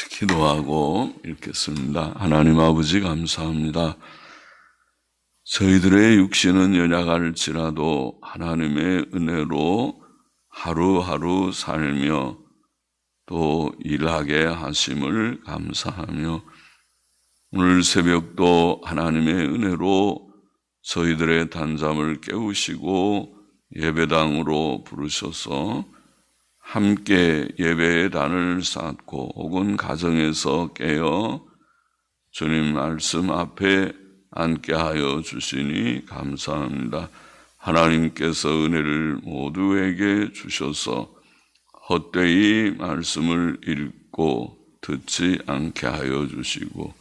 기도하고 읽겠습니다. 하나님 아버지 감사합니다. 저희들의 육신은 연약할지라도 하나님의 은혜로 하루하루 살며 또 일하게 하심을 감사하며 오늘 새벽도 하나님의 은혜로 저희들의 단잠을 깨우시고 예배당으로 부르셔서 함께 예배의 단을 쌓고 혹은 가정에서 깨어 주님 말씀 앞에 앉게 하여 주시니 감사합니다. 하나님께서 은혜를 모두에게 주셔서 헛되이 말씀을 읽고 듣지 않게 하여 주시고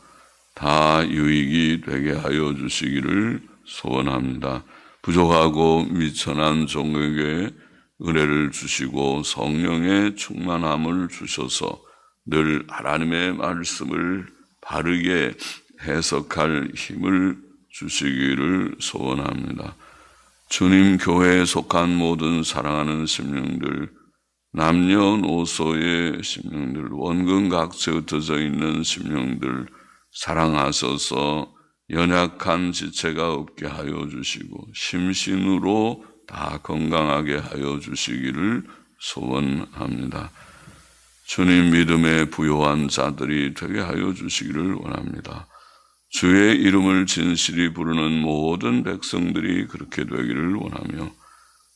다 유익이 되게 하여 주시기를 소원합니다. 부족하고 미천한 종에게 은혜를 주시고 성령의 충만함을 주셔서 늘 하나님의 말씀을 바르게 해석할 힘을 주시기를 소원합니다. 주님 교회에 속한 모든 사랑하는 심령들, 남녀노소의 심령들, 원근각지에 흩어져 있는 심령들 사랑하셔서 연약한 지체가 없게 하여 주시고 심신으로 다 건강하게 하여 주시기를 소원합니다. 주님 믿음에 부요한 자들이 되게 하여 주시기를 원합니다. 주의 이름을 진실히 부르는 모든 백성들이 그렇게 되기를 원하며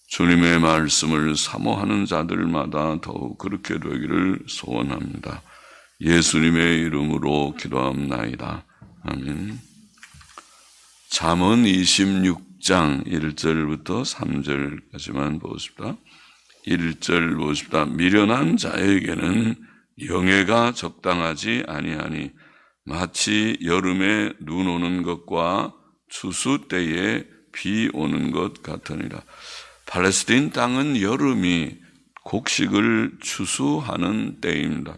주님의 말씀을 사모하는 자들마다 더욱 그렇게 되기를 소원합니다. 예수님의 이름으로 기도합나이다. 아멘. 잠언 26장 1절부터 3절까지만 보십시다. 1절 보십시다. 미련한 자에게는 영예가 적당하지 아니하니 마치 여름에 눈 오는 것과 추수 때에 비 오는 것 같으니라. 팔레스틴 땅은 여름이 곡식을 추수하는 때입니다.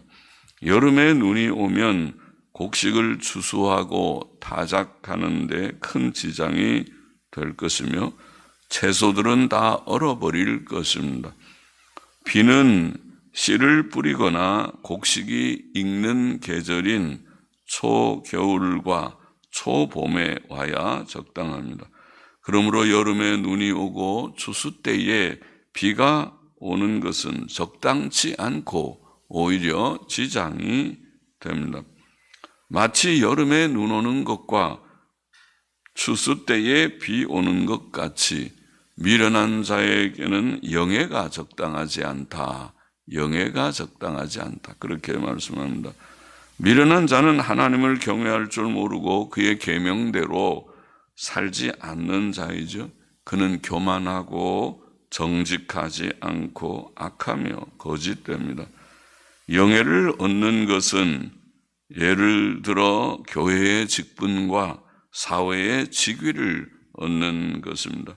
여름에 눈이 오면 곡식을 추수하고 타작하는 데 큰 지장이 될 것이며 채소들은 다 얼어버릴 것입니다. 비는 씨를 뿌리거나 곡식이 익는 계절인 초겨울과 초봄에 와야 적당합니다. 그러므로 여름에 눈이 오고 추수 때에 비가 오는 것은 적당치 않고 오히려 지장이 됩니다. 마치 여름에 눈 오는 것과 추수 때에 비 오는 것 같이 미련한 자에게는 영예가 적당하지 않다. 영예가 적당하지 않다. 그렇게 말씀합니다. 미련한 자는 하나님을 경외할 줄 모르고 그의 계명대로 살지 않는 자이죠. 그는 교만하고 정직하지 않고 악하며 거짓됩니다. 영예를 얻는 것은 예를 들어 교회의 직분과 사회의 직위를 얻는 것입니다.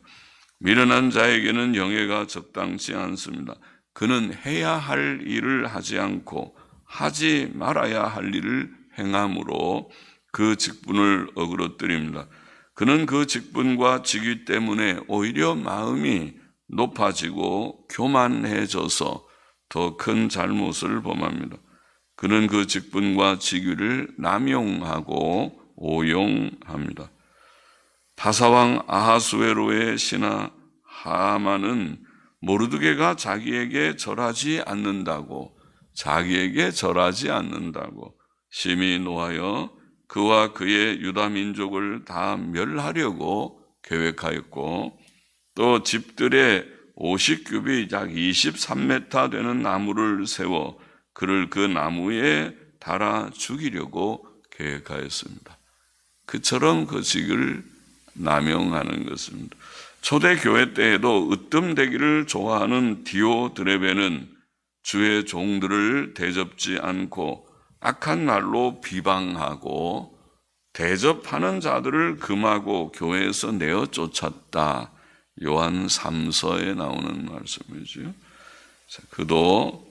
미련한 자에게는 영예가 적당치 않습니다. 그는 해야 할 일을 하지 않고 하지 말아야 할 일을 행함으로 그 직분을 어그러뜨립니다. 그는 그 직분과 직위 때문에 오히려 마음이 높아지고 교만해져서 더 큰 잘못을 범합니다. 그는 그 직분과 직위를 남용하고 오용합니다. 바사왕 아하수에로의 신하 하만은 모르드게가 자기에게 절하지 않는다고 심히 노하여 그와 그의 유다 민족을 다 멸하려고 계획하였고 또 집들의 50규빗 약 23m 되는 나무를 세워 그를 그 나무에 달아 죽이려고 계획하였습니다. 그처럼 그 직을 남용하는 것입니다. 초대교회 때에도 으뜸되기를 좋아하는 디오드레베는 주의 종들을 대접지 않고 악한 말로 비방하고 대접하는 자들을 금하고 교회에서 내어 쫓았다. 요한 3서에 나오는 말씀이죠. 그도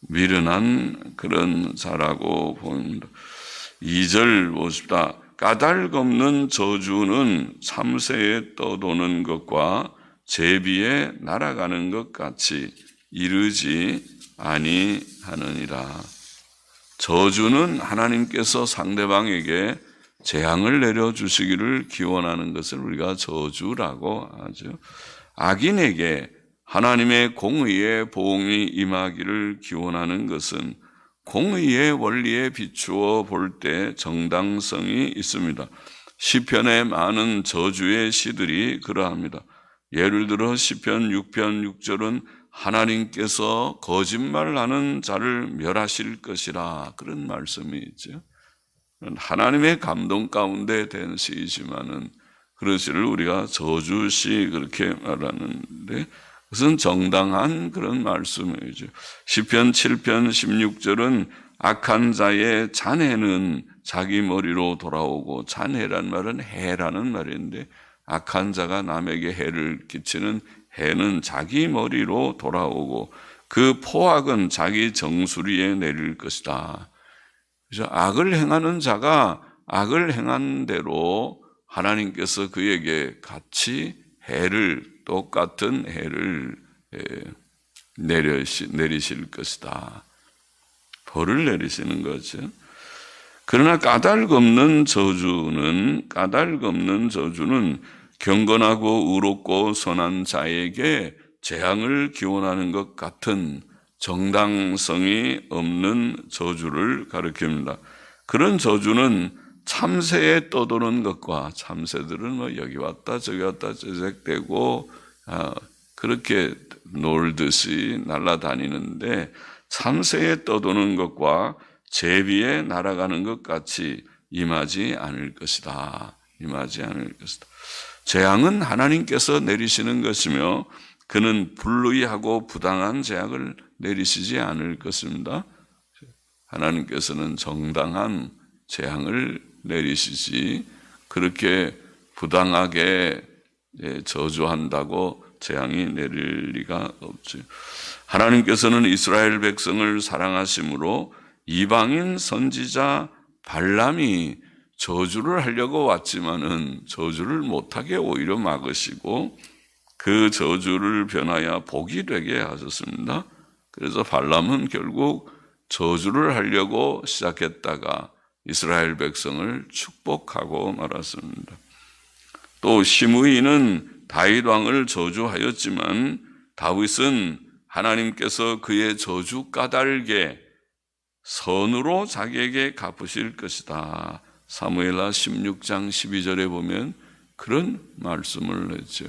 미련한 그런 자라고 보입니다. 2절 보십시다. 까닭없는 저주는 참새에 떠도는 것과 제비에 날아가는 것 같이 이르지 아니하느니라. 저주는 하나님께서 상대방에게 재앙을 내려주시기를 기원하는 것을 우리가 저주라고 하죠. 악인에게 하나님의 공의의 보응이 임하기를 기원하는 것은 공의의 원리에 비추어 볼 때 정당성이 있습니다. 시편의 많은 저주의 시들이 그러합니다. 예를 들어 시편 6편 6절은 하나님께서 거짓말하는 자를 멸하실 것이라, 그런 말씀이 있죠. 하나님의 감동 가운데 된 시이지만은 그런 시를 우리가 저주시 그렇게 말하는데, 그것은 정당한 그런 말씀이죠. 시편 7편 16절은 악한 자의 잔해는 자기 머리로 돌아오고, 잔해란 말은 해라는 말인데, 악한 자가 남에게 해를 끼치는 해는 자기 머리로 돌아오고 그 포악은 자기 정수리에 내릴 것이다. 그래서 악을 행하는 자가 악을 행한 대로 하나님께서 그에게 같이 똑같은 해를 내리실 것이다. 벌을 내리시는 거죠. 그러나 까닭없는 저주는 경건하고 의롭고 선한 자에게 재앙을 기원하는 것 같은 정당성이 없는 저주를 가리킵니다. 그런 저주는 참새에 떠도는 것과, 참새들은 여기 왔다 저기 왔다 재색대고 그렇게 놀듯이 날아다니는데, 참새에 떠도는 것과 제비에 날아가는 것 같이 임하지 않을 것이다. 재앙은 하나님께서 내리시는 것이며 그는 불의하고 부당한 재앙을 내리시지 않을 것입니다. 하나님께서는 정당한 재앙을 내리시지, 그렇게 부당하게 저주한다고 재앙이 내릴 리가 없죠. 하나님께서는 이스라엘 백성을 사랑하심으로 이방인 선지자 발람이 저주를 하려고 왔지만은 저주를 못하게 오히려 막으시고 그 저주를 변하여 복이 되게 하셨습니다. 그래서 발람은 결국 저주를 하려고 시작했다가 이스라엘 백성을 축복하고 말았습니다. 또 시므이는 다윗 왕을 저주하였지만 다윗은 하나님께서 그의 저주 까닭에 선으로 자기에게 갚으실 것이다. 사무엘하 16장 12절에 보면 그런 말씀을 했죠.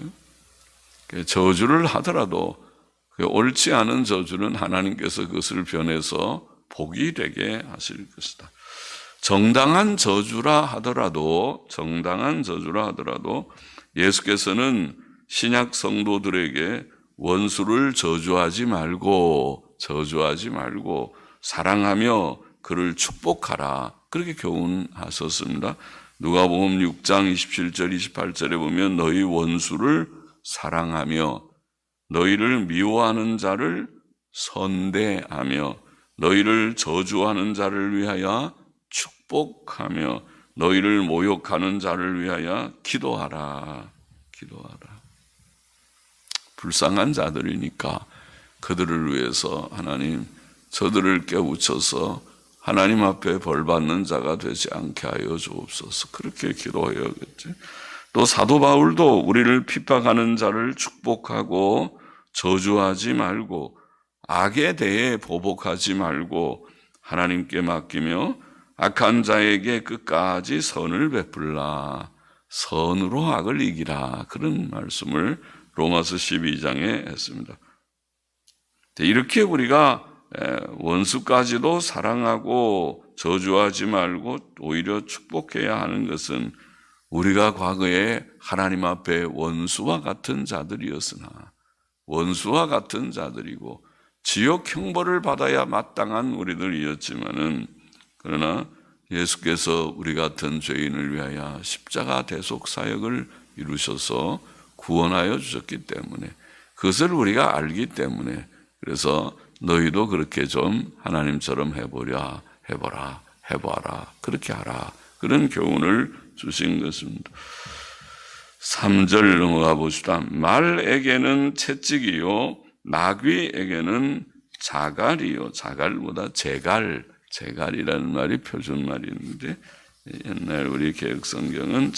저주를 하더라도 옳지 않은 저주는 하나님께서 그것을 변해서 복이 되게 하실 것이다. 정당한 저주라 하더라도 예수께서는 신약 성도들에게 원수를 저주하지 말고 사랑하며 그를 축복하라, 그렇게 교훈하셨습니다. 누가복음 6장 27절 28절에 보면 너희 원수를 사랑하며 너희를 미워하는 자를 선대하며 너희를 저주하는 자를 위하여 축복하며 너희를 모욕하는 자를 위하여 기도하라. 불쌍한 자들이니까 그들을 위해서 하나님, 저들을 깨우쳐서 하나님 앞에 벌받는 자가 되지 않게 하여 주옵소서, 그렇게 기도해야겠지. 또 사도 바울도 우리를 핍박하는 자를 축복하고 저주하지 말고 악에 대해 보복하지 말고 하나님께 맡기며 악한 자에게 끝까지 선을 베풀라. 선으로 악을 이기라. 그런 말씀을 로마서 12장에 했습니다. 이렇게 우리가 원수까지도 사랑하고 저주하지 말고 오히려 축복해야 하는 것은 우리가 과거에 하나님 앞에 원수와 같은 자들이었으나, 원수와 같은 자들이고 지옥 형벌을 받아야 마땅한 우리들이었지만은, 그러나 예수께서 우리 같은 죄인을 위하여 십자가 대속 사역을 이루셔서 구원하여 주셨기 때문에, 그것을 우리가 알기 때문에, 그래서 너희도 그렇게 좀 하나님처럼 해보라, 그렇게 하라, 그런 교훈을 주신 것입니다. 3절 넘어가 봅시다. 말에게는 채찍이요 나귀에게는 자갈이요, 자갈보다 제갈, 제갈이라는 말이 표준말인데 옛날 우리 개혁성경은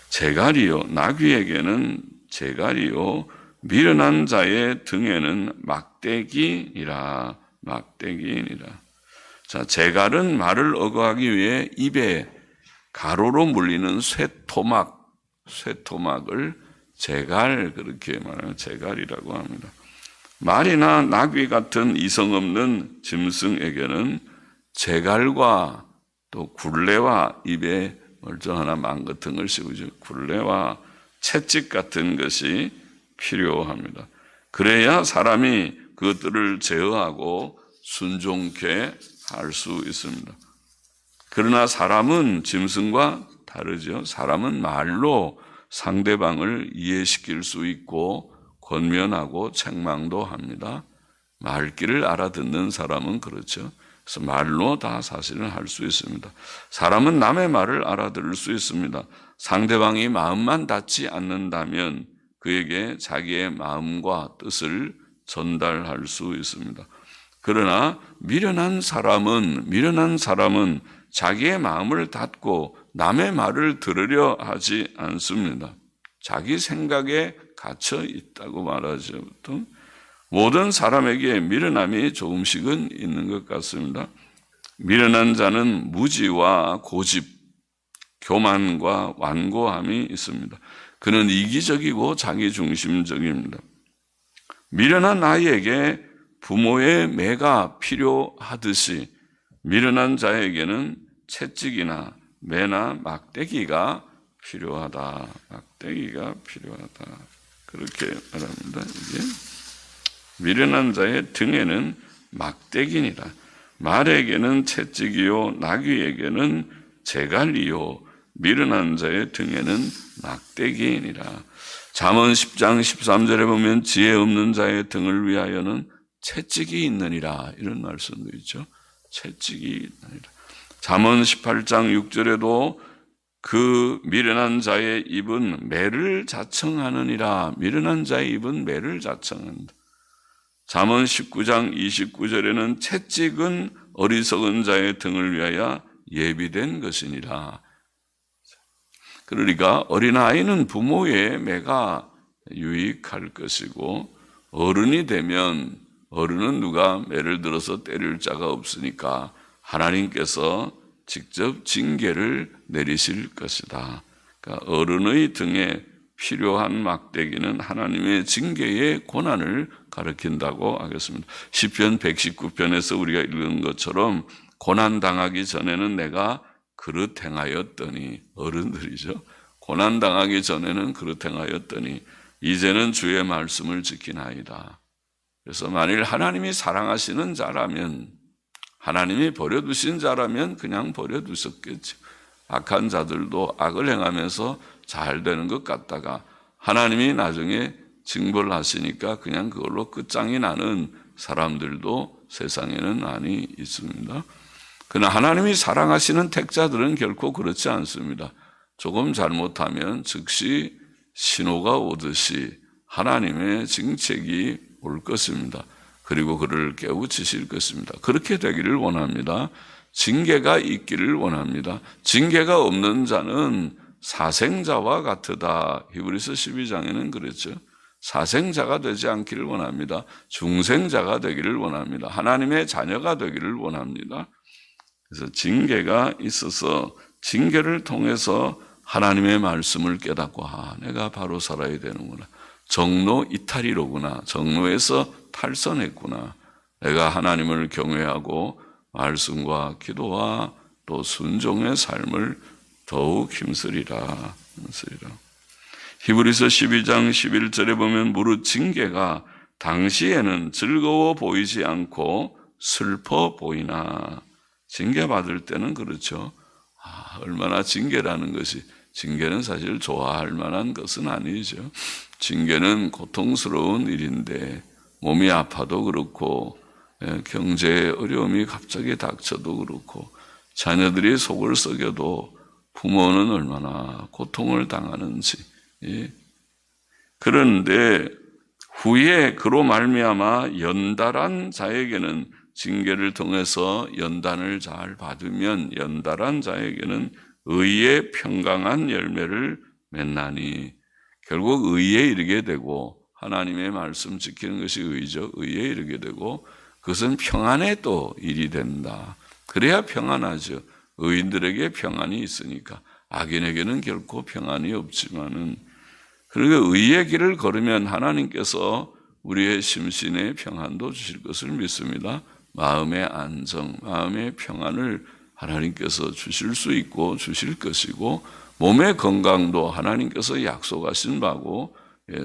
제갈이요 나귀에게는 제갈이요 미련한 자의 등에는 막대기니라. 자, 제갈은 말을 어거하기 위해 입에 가로로 물리는 쇠토막을 제갈, 그렇게 말하는 제갈이라고 합니다. 말이나 나귀 같은 이성 없는 짐승에게는 제갈과 또 굴레와 입에 멀쩡하나 망 같은 걸 씌우죠. 굴레와 채찍 같은 것이 필요합니다. 그래야 사람이 그것들을 제어하고 순종케 할 수 있습니다. 그러나 사람은 짐승과 다르죠. 사람은 말로 상대방을 이해시킬 수 있고 권면하고 책망도 합니다. 말귀를 알아듣는 사람은 그렇죠. 그래서 말로 다 사실은 할 수 있습니다. 사람은 남의 말을 알아들을 수 있습니다. 상대방이 마음만 닿지 않는다면 그에게 자기의 마음과 뜻을 전달할 수 있습니다. 그러나 미련한 사람은 자기의 마음을 닫고 남의 말을 들으려 하지 않습니다. 자기 생각에 갇혀 있다고 말하죠. 보통 모든 사람에게 미련함이 조금씩은 있는 것 같습니다. 미련한 자는 무지와 고집, 교만과 완고함이 있습니다. 그는 이기적이고 자기중심적입니다. 미련한 아이에게 부모의 매가 필요하듯이 미련한 자에게는 채찍이나 매나 막대기가 필요하다. 그렇게 말합니다. 이게 미련한 자의 등에는 막대기니라. 말에게는 채찍이요 나귀에게는 제갈이요 미련한 자의 등에는 막대기니라. 잠언 10장 13절에 보면 지혜 없는 자의 등을 위하여는 채찍이 있느니라. 이런 말씀도 있죠. 채찍이 있느니라. 잠언 18장 6절에도 그 미련한 자의 입은 매를 자청하느니라. 미련한 자의 입은 매를 자청한다. 잠언 19장 29절에는 채찍은 어리석은 자의 등을 위하여 예비된 것이니라. 그러니까 어린아이는 부모의 매가 유익할 것이고 어른이 되면 어른은 누가 매를 들어서 때릴 자가 없으니까 하나님께서 직접 징계를 내리실 것이다. 그러니까 어른의 등에 필요한 막대기는 하나님의 징계의 고난을 가리킨다고 하겠습니다. 시편 119편에서 우리가 읽은 것처럼 고난당하기 전에는 내가 그릇 행하였더니, 어른들이죠. 고난당하기 전에는 그릇 행하였더니 이제는 주의 말씀을 지키나이다. 그래서 만일 하나님이 사랑하시는 자라면, 하나님이 버려두신 자라면 그냥 버려두셨겠죠. 악한 자들도 악을 행하면서 잘 되는 것 같다가 하나님이 나중에 징벌을 하시니까 그냥 그걸로 끝장이 나는 사람들도 세상에는 많이 있습니다. 그러나 하나님이 사랑하시는 택자들은 결코 그렇지 않습니다. 조금 잘못하면 즉시 신호가 오듯이 하나님의 징책이 올 것입니다. 그리고 그를 깨우치실 것입니다. 그렇게 되기를 원합니다. 징계가 있기를 원합니다. 징계가 없는 자는 사생자와 같으다. 히브리서 12장에는 그랬죠. 사생자가 되지 않기를 원합니다. 중생자가 되기를 원합니다. 하나님의 자녀가 되기를 원합니다. 그래서 징계가 있어서 징계를 통해서 하나님의 말씀을 깨닫고 내가 바로 살아야 되는구나. 정로 이탈이로구나. 정로에서 탈선했구나. 내가 하나님을 경외하고 말씀과 기도와 또 순종의 삶을 더욱 힘쓰리라. 히브리서 12장 11절에 보면 무릇 징계가 당시에는 즐거워 보이지 않고 슬퍼 보이나. 징계받을 때는 그렇죠. 얼마나 징계라는 것이, 징계는 사실 좋아할 만한 것은 아니죠. 징계는 고통스러운 일인데 몸이 아파도 그렇고 경제에 어려움이 갑자기 닥쳐도 그렇고 자녀들이 속을 썩여도 부모는 얼마나 고통을 당하는지. 그런데 후에 그로 말미암아 연달한 자에게는 징계를 통해서 연단을 잘 받으면 연달한 자에게는 의의 평강한 열매를 맺나니, 결국 의에 이르게 되고, 하나님의 말씀 지키는 것이 의죠. 의에 이르게 되고 그것은 평안의 또 일이 된다. 그래야 평안하죠. 의인들에게 평안이 있으니까. 악인에게는 결코 평안이 없지만은, 그리고 의의 길을 걸으면 하나님께서 우리의 심신의 평안도 주실 것을 믿습니다. 마음의 안정, 마음의 평안을 하나님께서 주실 수 있고 주실 것이고, 몸의 건강도 하나님께서 약속하신 바고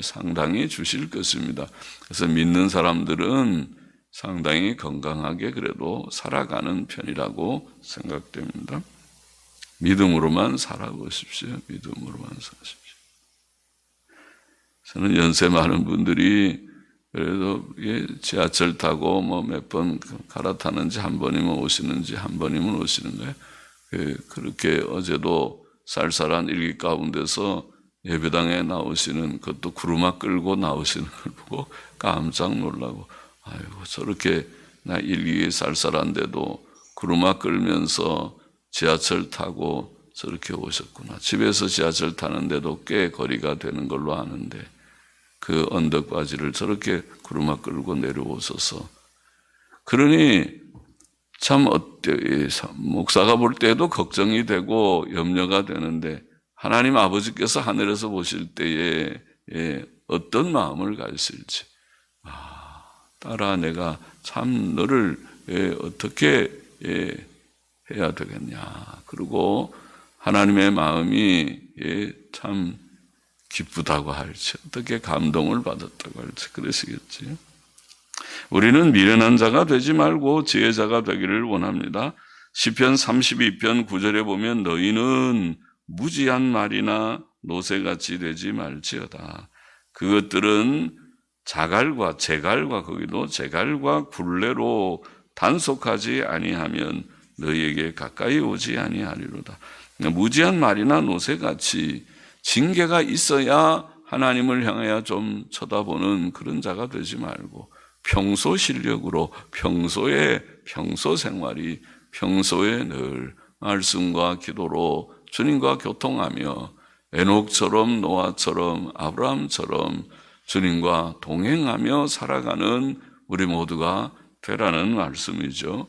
상당히 주실 것입니다. 그래서 믿는 사람들은 상당히 건강하게 그래도 살아가는 편이라고 생각됩니다. 믿음으로만 살아보십시오. 믿음으로만 사십시오. 저는 연세 많은 분들이 그래도 지하철 타고 뭐 몇 번 갈아타는지 한 번이면 오시는지 한 번이면 오시는 거예요. 그렇게 어제도 쌀쌀한 일기 가운데서 예배당에 나오시는, 그것도 구루마 끌고 나오시는 걸 보고 깜짝 놀라고, 아이고 저렇게 나 일기 쌀쌀한데도 구루마 끌면서 지하철 타고 저렇게 오셨구나. 집에서 지하철 타는데도 꽤 거리가 되는 걸로 아는데 그 언덕바지를 저렇게 구루마 끌고 내려오셔서, 그러니 참 목사가 볼 때도 걱정이 되고 염려가 되는데, 하나님 아버지께서 하늘에서 보실 때에 어떤 마음을 가지실지, 딸아 내가 참 너를 어떻게 해야 되겠냐, 그리고 하나님의 마음이 참 기쁘다고 할지, 어떻게 감동을 받았다고 할지 그러시겠지요. 우리는 미련한 자가 되지 말고 지혜자가 되기를 원합니다. 시편 32편 9절에 보면 너희는 무지한 말이나 노새같이 되지 말지어다. 그것들은 자갈과 제갈과, 거기도 제갈과 굴레로 단속하지 아니하면 너희에게 가까이 오지 아니하리로다. 무지한 말이나 노새같이 징계가 있어야 하나님을 향하여 좀 쳐다보는 그런 자가 되지 말고, 평소 실력으로 평소 생활이 평소에 늘 말씀과 기도로 주님과 교통하며 에녹처럼 노아처럼 아브라함처럼 주님과 동행하며 살아가는 우리 모두가 되라는 말씀이죠.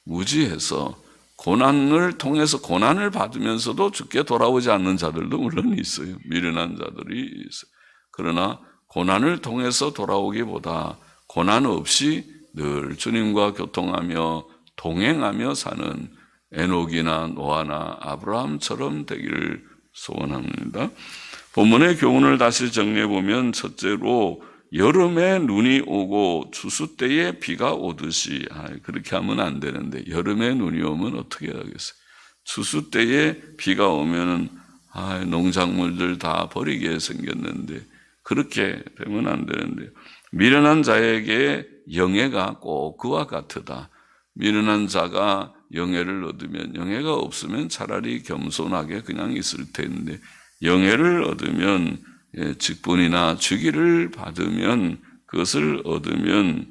무지해서 고난을 통해서 고난을 받으면서도 주께 돌아오지 않는 자들도 물론 있어요. 미련한 자들이 있어요. 그러나 고난을 통해서 돌아오기보다 고난 없이 늘 주님과 교통하며 동행하며 사는 에녹이나 노아나 아브라함처럼 되기를 소원합니다. 본문의 교훈을 다시 정리해 보면, 첫째로 여름에 눈이 오고 추수 때에 비가 오듯이, 그렇게 하면 안 되는데 여름에 눈이 오면 어떻게 하겠어요? 추수 때에 비가 오면은 농작물들 다 버리게 생겼는데 그렇게 되면 안 되는데, 미련한 자에게 영예가 꼭 그와 같으다. 미련한 자가 영예를 얻으면, 영예가 없으면 차라리 겸손하게 그냥 있을 텐데, 영예를 얻으면, 직분이나 직위를 받으면, 그것을 얻으면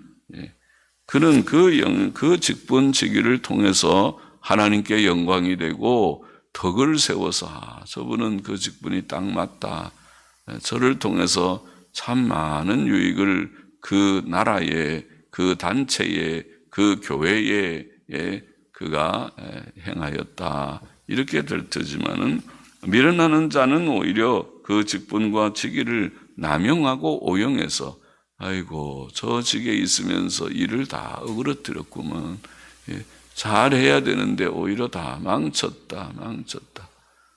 그는 그 직분 직위를 통해서 하나님께 영광이 되고 덕을 세워서 저분은 그 직분이 딱 맞다, 저를 통해서 참 많은 유익을 그 나라에, 그 단체에, 그 교회에 그가 행하였다, 이렇게 될 테지만은, 미련하는 자는 오히려 그 직분과 직위를 남용하고 오용해서 아이고 저 직에 있으면서 일을 다 어그러뜨렸구만, 잘해야 되는데 오히려 다 망쳤다.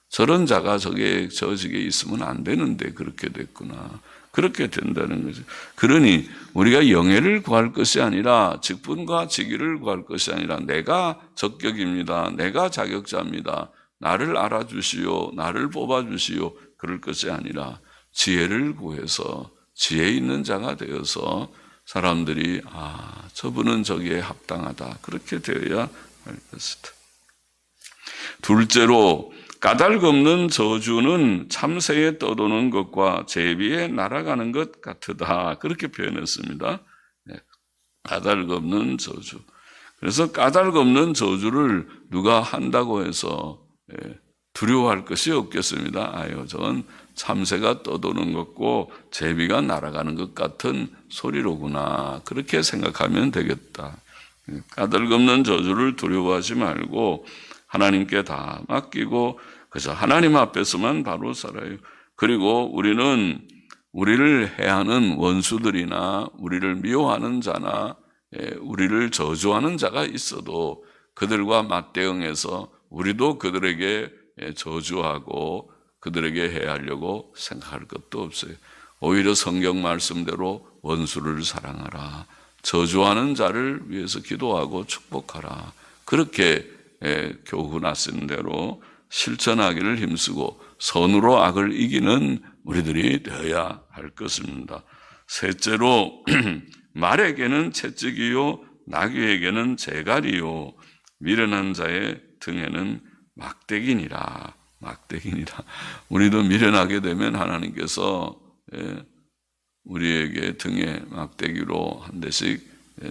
저런 자가 저 직에 있으면 안 되는데 그렇게 됐구나, 그렇게 된다는 거죠. 그러니 우리가 영예를 구할 것이 아니라, 직분과 직위를 구할 것이 아니라, 내가 적격입니다, 내가 자격자입니다, 나를 알아주시오, 나를 뽑아주시오, 그럴 것이 아니라 지혜를 구해서 지혜 있는 자가 되어서 사람들이 저분은 저기에 합당하다, 그렇게 되어야 할 것이다. 둘째로, 까닭 없는 저주는 참새에 떠도는 것과 제비에 날아가는 것 같으다, 그렇게 표현했습니다. 까닭 없는 저주. 그래서 까닭 없는 저주를 누가 한다고 해서 두려워할 것이 없겠습니다. 아유, 저건 참새가 떠도는 것고 제비가 날아가는 것 같은 소리로구나. 그렇게 생각하면 되겠다. 까닭 없는 저주를 두려워하지 말고 하나님께 다 맡기고 그래서 하나님 앞에서만 바로 살아요. 그리고 우리는 우리를 해하는 원수들이나 우리를 미워하는 자나 우리를 저주하는 자가 있어도 그들과 맞대응해서 우리도 그들에게 저주하고 그들에게 해하려고 생각할 것도 없어요. 오히려 성경 말씀대로 원수를 사랑하라. 저주하는 자를 위해서 기도하고 축복하라. 그렇게 교훈하신 대로 실천하기를 힘쓰고 선으로 악을 이기는 우리들이 되어야 할 것입니다. 셋째로 말에게는 채찍이요 나귀에게는 재갈이요 미련한 자의 등에는 막대기니라. 막대기니라. 우리도 미련하게 되면 하나님께서 우리에게 등에 막대기로 한 대씩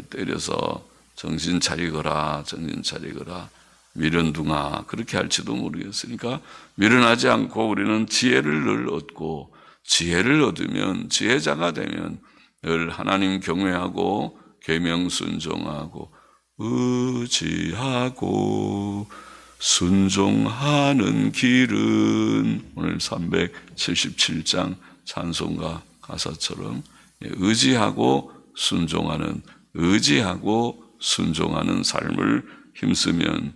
때려서 정신 차리거라, 정신 차리거라, 미련둥아 그렇게 할지도 모르겠으니까 미련하지 않고 우리는 지혜를 늘 얻고 지혜를 얻으면 지혜자가 되면 늘 하나님 경외하고 계명 순종하고 의지하고 순종하는 길은 오늘 377장 찬송가 가사처럼 의지하고 순종하는 삶을 힘쓰면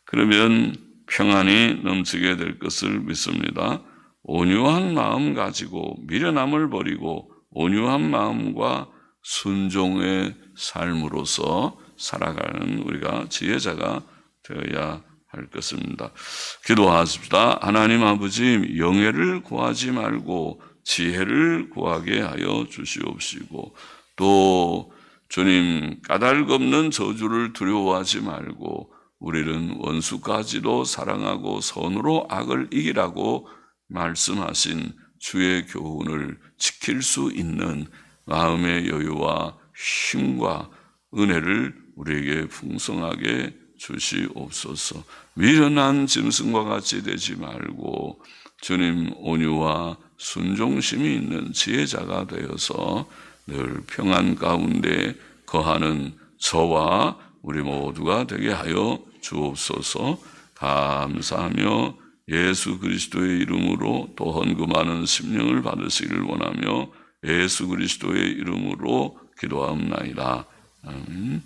그러면 평안이 넘치게 될 것을 믿습니다. 온유한 마음 가지고 미련함을 버리고 온유한 마음과 순종의 삶으로서 살아가는 우리가 지혜자가 되어야 할 것입니다. 기도하십시다. 하나님 아버지, 영예를 구하지 말고 지혜를 구하게 하여 주시옵시고 또 주님 까닭 없는 저주를 두려워하지 말고 우리는 원수까지도 사랑하고 선으로 악을 이기라고 말씀하신 주의 교훈을 지킬 수 있는 마음의 여유와 힘과 은혜를 우리에게 풍성하게 주시옵소서. 미련한 짐승과 같이 되지 말고 주님 온유와 순종심이 있는 지혜자가 되어서 늘 평안 가운데 거하는 저와 우리 모두가 되게 하여 주옵소서. 감사하며 예수 그리스도의 이름으로 또 헌금하는 심령을 받으시기를 원하며 예수 그리스도의 이름으로 기도하옵나이다. 아멘.